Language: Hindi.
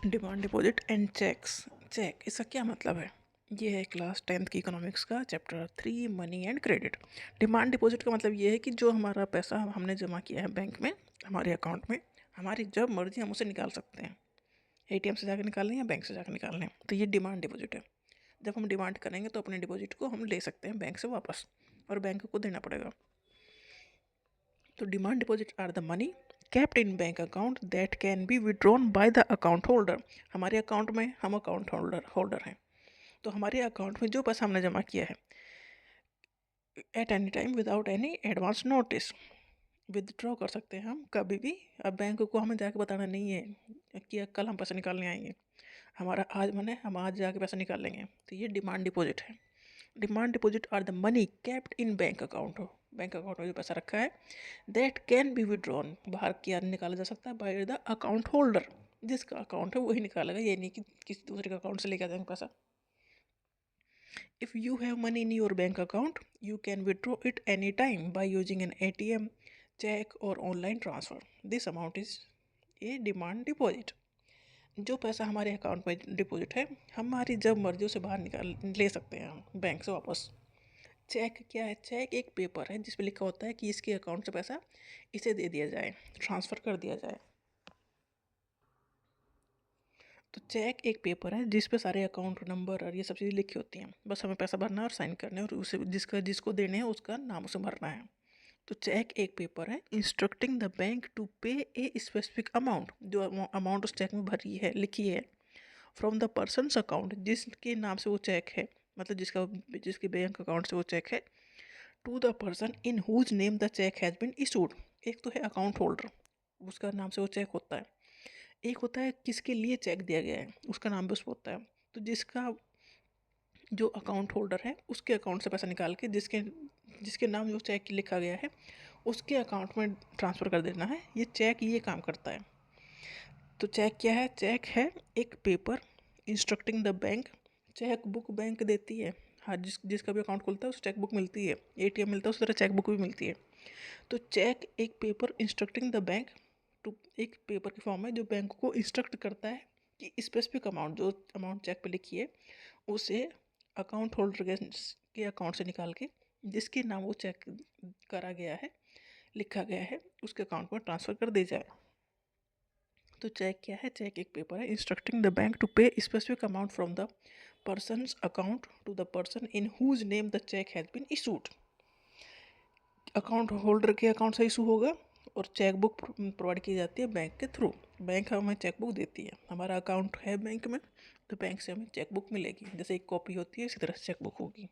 Demand deposit and cheques. Cheque इसका क्या मतलब है? ये है क्लास 10th की इकोनॉमिक्स का chapter 3 money and credit. Demand deposit का मतलब ये है कि जो हमारा पैसा हमने जमा किया है बैंक में, हमारे अकाउंट में, हमारी जब मर्जी हम उसे निकाल सकते हैं। एटीएम से जाकर निकाल लें या बैंक से जाकर निकाल लें, तो ये डिमांड डिपॉजिट है। जब हम डिमांड करेंगे तो अपने डिपॉजिट को हम ले सकते हैं बैंक से वापस, और बैंक को देना पड़ेगा। तो demand deposit are the money kept in bank account that can be withdrawn by the account holder। हमारे अकाउंट में हम अकाउंट होल्डर हैं, तो हमारे अकाउंट में जो पैसा हमने जमा किया है at any time without any advance notice withdraw कर सकते हैं हम कभी भी। अब बैंक को हमें जाके बताना नहीं है कि कल हम पैसा निकालने आएंगे, हमारा आज मन है हम आज जाके पैसा निकाल लेंगे। तो ये डिमांड डिपॉजिट है। Demand deposit are the money kept in bank account. हो बैंक अकाउंट में जो पैसा रखा है दैट कैन बी विड्रॉन, बाहर किया निकाला जा सकता है बाय द अकाउंट होल्डर। जिसका अकाउंट है वही निकालेगा, ये नहीं कि किसी दूसरे का अकाउंट से लेकर जाएंगे पैसा। If you have money in your bank account you can withdraw it any time by using an ATM, cheque और online transfer. This amount is a demand deposit. जो पैसा हमारे अकाउंट में डिपॉजिट है हमारी जब मर्जी उसे बाहर निकाल ले सकते हैं हम बैंक से वापस। चेक क्या है? चेक एक पेपर है जिसमें लिखा होता है कि इसके अकाउंट से पैसा इसे दे दिया जाए, ट्रांसफ़र कर दिया जाए। तो चेक एक पेपर है जिस पे सारे अकाउंट नंबर और ये सब चीज़ें लिखी होती हैं, बस हमें पैसा भरना है और साइन करने और उसे जिसको देने हैं उसका नाम उसे भरना है। तो चेक एक पेपर है इंस्ट्रक्टिंग द बैंक टू पे ए स्पेसिफिक अमाउंट, जो अमाउंट उस चेक में भरी है लिखी है, फ्रॉम द पर्सनस अकाउंट, जिसके नाम से वो चेक है, मतलब जिसके बैंक अकाउंट से वो चेक है, to the person in whose name the cheque has been issued. एक तो है अकाउंट होल्डर, उसका नाम से वो चेक होता है। एक होता है किसके लिए चेक दिया गया है, उसका नाम भी उस पर होता है। तो जिसका जो अकाउंट होल्डर है उसके अकाउंट से पैसा निकाल के जिसके जिसके नाम जो चेक लिखा गया है उसके अकाउंट में ट्रांसफ़र कर देना है। ये चेक ये काम करता है। तो चेक क्या है? चेक है एक paper instructing the bank. Cheque book bank देती है, हाँ, जिसका भी अकाउंट खुलता है उसे चेक बुक मिलती है, एटीएम मिलता है उस तरह चेक बुक भी मिलती है। तो चेक एक paper instructing the bank to, एक पेपर की फॉर्म है जो बैंक को इंस्ट्रक्ट करता है कि स्पेसिफिक अमाउंट, जो अमाउंट चेक पे लिखी है उसे अकाउंट होल्डर के अकाउंट से निकाल के जिसके नाम वो चेक करा गया है, लिखा गया है, उसके अकाउंट में ट्रांसफ़र कर दी जाए। तो चेक क्या है? चेक एक पेपर है instructing the bank to pay specific amount from the person's account to the person in whose name the cheque has been issued. Account holder के अकाउंट से इशू होगा और चेक बुक प्रोवाइड की जाती है बैंक के थ्रू। बैंक हमें चेक बुक देती है, हमारा अकाउंट है बैंक में तो बैंक से हमें चेक बुक मिलेगी, जैसे एक कॉपी होती है इसी तरह से चेक बुक होगी।